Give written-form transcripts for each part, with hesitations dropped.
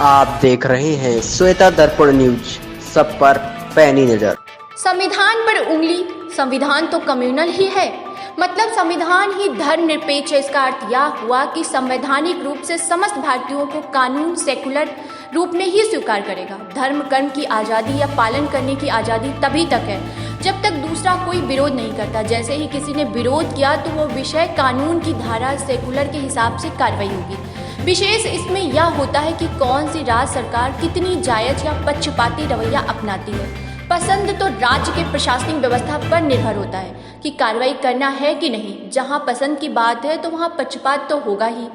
आप देख रहे हैं श्वेता दर्पण न्यूज, सब पर पैनी नजर। संविधान पर उंगली, संविधान तो कम्युनल ही है, मतलब संविधान ही धर्मनिरपेक्ष है। इसका अर्थ यह हुआ कि संवैधानिक रूप से समस्त भारतीयों को कानून सेकुलर रूप में ही स्वीकार करेगा। धर्म कर्म की आज़ादी या पालन करने की आज़ादी तभी तक है जब तक दूसरा कोई विरोध नहीं करता। जैसे ही किसी ने विरोध किया तो वो विषय कानून की धारा सेकुलर के हिसाब से कार्रवाई होगी। विशेष इसमें यह होता है कि कौन सी राज्य सरकार कितनी जायज या पक्षपाती रवैया अपनाती है। पसंद तो राज्य के प्रशासनिक व्यवस्था पर निर्भर होता है कि कार्रवाई करना है कि नहीं। जहां पसंद की बात है तो वहां पक्षपात तो होगा ही।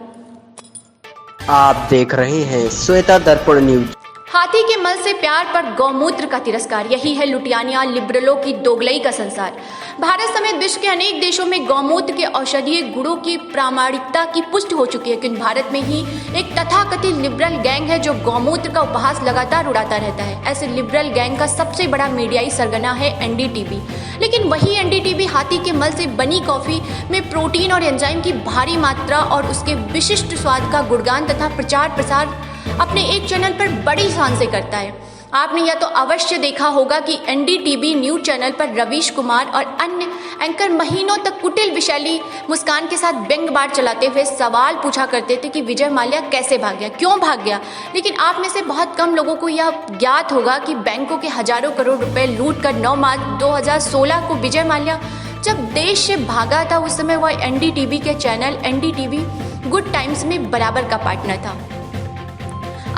आप देख रहे हैं श्वेता दर्पण न्यूज। हाथी के मल से प्यार पर गौमूत्र का तिरस्कार, यही है लुटियानिया लिबरलों की दोगलई का संसार। भारत समेत विश्व के अनेक देशों में गौमूत्र के औषधीय गुणों की प्रामाणिकता की पुष्टि हो चुकी है, लेकिन भारत में ही एक तथाकथित लिबरल गैंग है जो गौमूत्र का उपहास लगातार उड़ाता रहता है। ऐसे लिबरल गैंग का सबसे बड़ा मीडियाई सरगना है एनडीटीवी। लेकिन वही एनडीटीवी हाथी के मल से बनी कॉफी में प्रोटीन और एंजाइम की भारी मात्रा और उसके विशिष्ट स्वाद का गुणगान तथा प्रचार प्रसार अपने एक चैनल पर बड़ी शान से करता है। आपने यह तो अवश्य देखा होगा कि एनडीटीवी न्यूज चैनल पर रवीश कुमार और अन्य एंकर महीनों तक कुटिल विशैली मुस्कान के साथ व्यंग्यवाद चलाते हुए सवाल पूछा करते थे कि विजय माल्या कैसे भाग गया, क्यों भाग गया। लेकिन आप में से बहुत कम लोगों को यह ज्ञात होगा कि बैंकों के हजारों करोड़ रुपए लूट कर 9 मार्च 2016 को विजय माल्या जब देश से भागा था, उस समय वह एनडीटीवी के चैनल एनडीटीवी गुड टाइम्स में बराबर का पार्टनर था।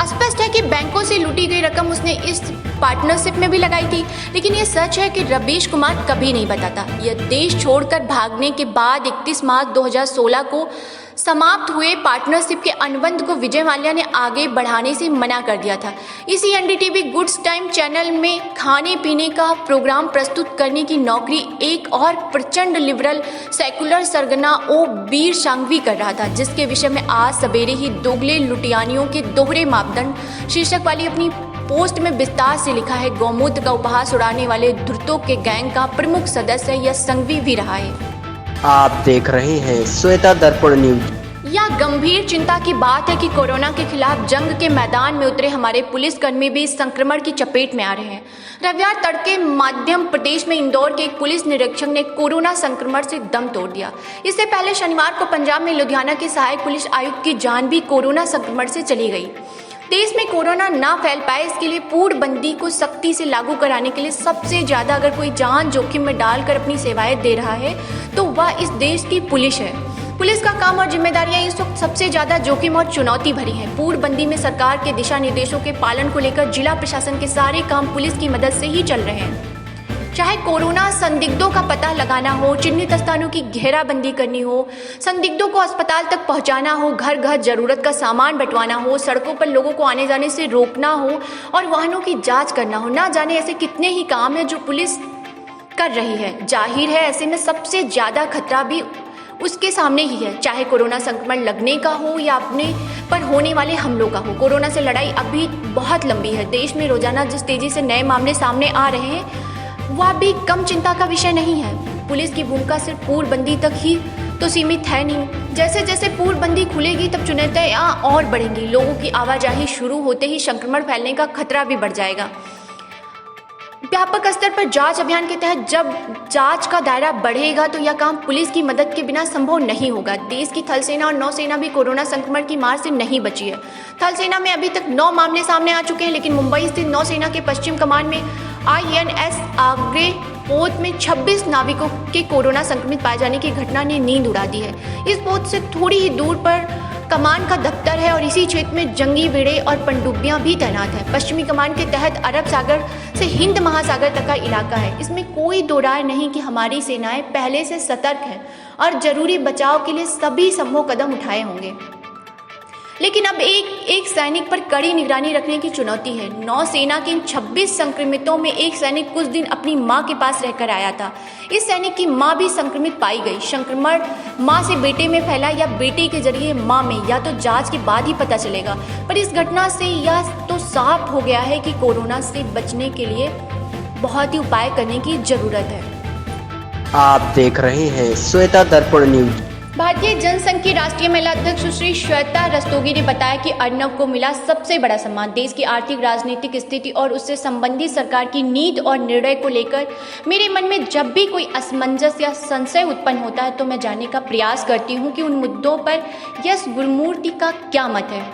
स्पष्ट है कि बैंकों से लूटी गई रकम उसने इस पार्टनरशिप में भी लगाई थी। लेकिन ये सच है कि रवीश कुमार कभी नहीं बताता। यह देश छोड़कर भागने के बाद 31 मार्च 2016 को समाप्त हुए पार्टनरशिप के अनुबंध को विजय माल्या ने आगे बढ़ाने से मना कर दिया था। इसी एनडीटीवी गुड्स टाइम चैनल में खाने पीने का प्रोग्राम प्रस्तुत करने की नौकरी एक और प्रचंड लिबरल सेकुलर सरगना ओ वीर सांघवी कर रहा था, जिसके विषय में आज सवेरे ही दोगले लुटियानियों के दोहरे मापदंड शीर्षक वाली अपनी पोस्ट में विस्तार से लिखा है। गौमूत्र का उपहास उड़ाने वाले धूर्तों के गैंग का प्रमुख सदस्य यह संघवी भी रहा है। आप देख रहे हैं श्वेता दर्पण न्यूज। यह गंभीर चिंता की बात है कि कोरोना के खिलाफ जंग के मैदान में उतरे हमारे पुलिसकर्मी भी इस संक्रमण की चपेट में आ रहे हैं। रविवार तड़के मध्य प्रदेश में इंदौर के एक पुलिस निरीक्षक ने कोरोना संक्रमण से दम तोड़ दिया। इससे पहले शनिवार को पंजाब में लुधियाना के सहायक पुलिस आयुक्त की जान भी कोरोना संक्रमण से चली गई। देश में कोरोना ना फैल पाए इसके लिए पूर्णबंदी को सख्ती से लागू कराने के लिए सबसे ज्यादा अगर कोई जान जोखिम में डालकर अपनी सेवाएं दे रहा है तो वह इस देश की पुलिस है। पुलिस का काम और जिम्मेदारियां इस वक्त सबसे ज्यादा जोखिम और चुनौती भरी हैं। पूर्णबंदी में सरकार के दिशा निर्देशों के पालन को लेकर जिला प्रशासन के सारे काम पुलिस की मदद से ही चल रहे हैं। चाहे कोरोना संदिग्धों का पता लगाना हो, चिन्हित स्थानों की घेराबंदी करनी हो, संदिग्धों को अस्पताल तक पहुंचाना हो, घर घर जरूरत का सामान बंटवाना हो, सड़कों पर लोगों को आने जाने से रोकना हो और वाहनों की जांच करना हो, ना जाने ऐसे कितने ही काम हैं जो पुलिस कर रही है। जाहिर है ऐसे में सबसे ज्यादा खतरा भी उसके सामने ही है, चाहे कोरोना संक्रमण लगने का हो या अपने पर होने वाले हमलों का हो। कोरोना से लड़ाई अभी बहुत लंबी है। देश में रोजाना जिस तेजी से नए मामले सामने आ रहे हैं वह भी कम चिंता का विषय नहीं है। पुलिस की भूमिका सिर्फ पूर्णबंदी तक ही तो सीमित है नहीं। जैसे जैसे पूर्णबंदी खुलेगी तब चुनौतियां और बढ़ेंगी। लोगों की आवाजाही शुरू होते ही संक्रमण फैलने का खतरा भी बढ़ जाएगा। व्यापक स्तर पर जांच अभियान के तहत जब जांच का दायरा बढ़ेगा तो यह काम पुलिस की मदद के बिना संभव नहीं होगा। देश की थल सेना और नौसेना भी कोरोना संक्रमण की मार से नहीं बची है। थल सेना में अभी तक 9 मामले सामने आ चुके हैं, लेकिन मुंबई स्थित नौसेना के पश्चिम कमान में INS आगरे पोत में 26 नाविकों के कोरोना संक्रमित पाए जाने की घटना ने नींद उड़ा दी है। इस पोत से थोड़ी ही दूर पर कमान का दफ्तर है और इसी क्षेत्र में जंगी बेड़े और पनडुब्बियां भी तैनात है। पश्चिमी कमान के तहत अरब सागर से हिंद महासागर तक का इलाका है। इसमें कोई दो राय नहीं कि हमारी सेनाएं पहले से सतर्क हैं और जरूरी बचाव के लिए सभी संभव कदम उठाए होंगे। लेकिन अब एक सैनिक पर कड़ी निगरानी रखने की चुनौती है। नौसेना के 26 संक्रमितों में एक सैनिक कुछ दिन अपनी मां के पास रहकर आया था। इस सैनिक की मां भी संक्रमित पाई गई। संक्रमण मां से बेटे में फैला या बेटे के जरिए मां में, या तो जांच के बाद ही पता चलेगा। पर इस घटना से यह तो साफ हो गया है कि कोरोना से बचने के लिए बहुत ही उपाय करने की जरूरत है। आप देख रहे हैं श्वेता दर्पण न्यूज। भारतीय जनसंघ की राष्ट्रीय महिला अध्यक्ष सुश्री श्वेता रस्तोगी ने बताया कि अर्नब को मिला सबसे बड़ा सम्मान देश की आर्थिक राजनीतिक स्थिति और उससे संबंधित सरकार की नीति और निर्णय को लेकर मेरे मन में जब भी कोई असमंजस या संशय उत्पन्न होता है तो मैं जानने का प्रयास करती हूं कि उन मुद्दों पर यस गुरुमूर्ति का क्या मत है।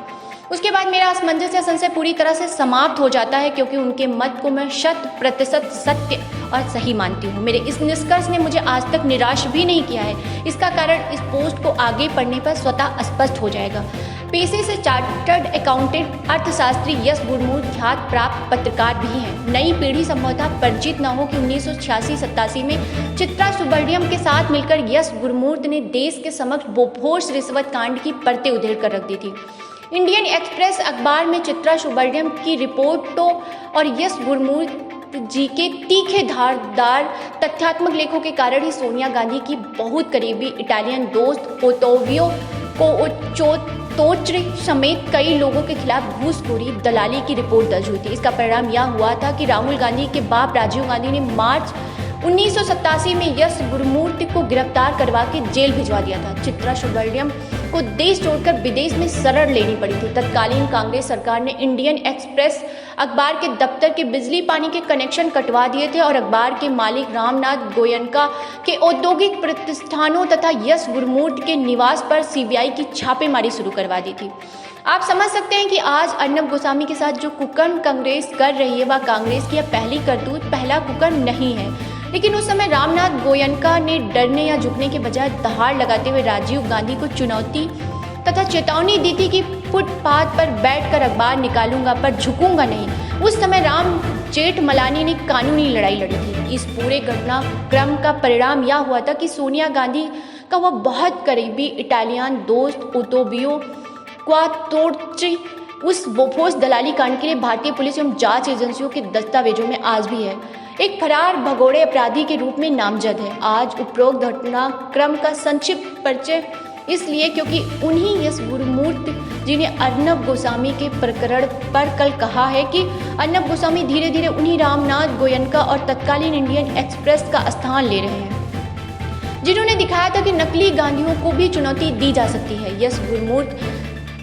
उसके बाद मेरा असमंजस या संशय पूरी तरह से समाप्त हो जाता है, क्योंकि उनके मत को मैं 100% सत्य और सही मानती हूँ। मेरे इस निष्कर्ष ने मुझे आज तक निराश भी नहीं किया है। इसका कारण इस पोस्ट को आगे पढ़ने पर स्वतः स्पष्ट हो जाएगा। पेशे से चार्टर्ड अकाउंटेंट अर्थशास्त्री यस गुरुमूर्ति ख्यात प्राप्त पत्रकार भी हैं। नई पीढ़ी संभवतः परिचित न हो कि 1986-87 में चित्रा सुब्रमण्यम के साथ मिलकर यस गुरुमूर्ति ने देश के समक्ष बोफोर्स रिश्वत कांड की परतें उधेड़ कर रख दी थी। इंडियन एक्सप्रेस अखबार में चित्रा सुब्रमण्यम की रिपोर्टों और यस गुरुमूर्ति जी के तीखे धारदार तथ्यात्मक लेखों के कारण ही सोनिया गांधी की बहुत करीबी इटालियन दोस्त ओत्तावियो कोच्चोत्तोच्चि समेत कई लोगों के खिलाफ घूसखोरी दलाली की रिपोर्ट दर्ज हुई थी। इसका परिणाम यह हुआ था कि राहुल गांधी के बाप राजीव गांधी ने मार्च 1987 में यस गुरुमूर्ति को गिरफ्तार करवा के जेल भिजवा दिया था। चित्रा सुब्रमण्यम को देश छोड़कर विदेश में शरण लेनी पड़ी थी। तत्कालीन कांग्रेस सरकार ने इंडियन एक्सप्रेस अखबार के दफ्तर के बिजली पानी के कनेक्शन कटवा दिए थे और अखबार के मालिक रामनाथ गोयनका के औद्योगिक प्रतिष्ठानों तथा यस गुरुमूर्ति के निवास पर सीबीआई की छापेमारी शुरू करवा दी थी। आप समझ सकते हैं कि आज अर्नब गोस्वामी के साथ जो कुकर्म कांग्रेस कर रही है वह कांग्रेस की पहली करतूत, पहला कुकर्म नहीं है। लेकिन उस समय रामनाथ गोयनका ने डरने या झुकने के बजाय दहाड़ लगाते हुए राजीव गांधी को चुनौती तथा चेतावनी दी थी कि फुटपाथ पर बैठकर अखबार निकालूंगा पर झुकूंगा नहीं। उस समय राम जेठमलानी ने कानूनी लड़ाई लड़ी थी। इस पूरे घटनाक्रम का परिणाम यह हुआ था कि सोनिया गांधी का वह बहुत करीबी इटालियन दोस्त ओत्तावियो कोच्चोत्तोच्चि उस बोफोर्स दलाली कांड के लिए भारतीय पुलिस एवं जांच एजेंसियों के दस्तावेजों में आज भी है, एक फरार भगोड़े अपराधी के रूप में नामजद है। आज उपरोक्त घटनाक्रम का संक्षिप्त परिचय इसलिए क्योंकि उन्हीं यस गुरुमूर्ति जी ने अर्नब गोस्वामी के प्रकरण पर कल कहा है कि अर्नब गोस्वामी धीरे धीरे उन्हीं रामनाथ गोयनका और तत्कालीन इंडियन एक्सप्रेस का स्थान ले रहे हैं, जिन्होंने दिखाया था कि नकली गांधियों को भी चुनौती दी जा सकती है। यस गुरुमूर्ति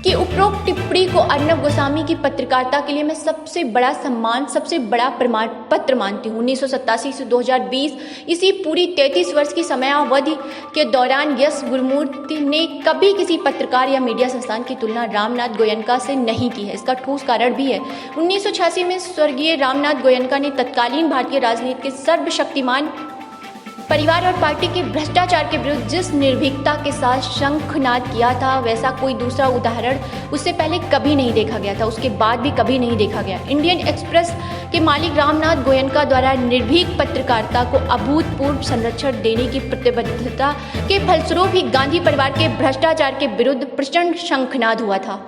की उपरोक्त टिप्पणी को अर्नब गोस्वामी की पत्रकारिता के लिए मैं सबसे बड़ा सम्मान, सबसे बड़ा प्रमाण पत्र मानती हूँ। 1987 से 2020 इसी पूरी 33 वर्ष की समयावधि के दौरान यस गुरुमूर्ति ने कभी किसी पत्रकार या मीडिया संस्थान की तुलना रामनाथ गोयनका से नहीं की है। इसका ठोस कारण भी है। 1986 में स्वर्गीय रामनाथ गोयनका ने तत्कालीन भारतीय राजनीति के सर्वशक्तिमान परिवार और पार्टी के भ्रष्टाचार के विरुद्ध जिस निर्भीकता के साथ शंखनाद किया था, वैसा कोई दूसरा उदाहरण उससे पहले कभी नहीं देखा गया था, उसके बाद भी कभी नहीं देखा गया। इंडियन एक्सप्रेस के मालिक रामनाथ गोयनका द्वारा निर्भीक पत्रकारिता को अभूतपूर्व संरक्षण देने की प्रतिबद्धता के फलस्वरूप ही गांधी परिवार के भ्रष्टाचार के विरुद्ध प्रचंड शंखनाद हुआ था।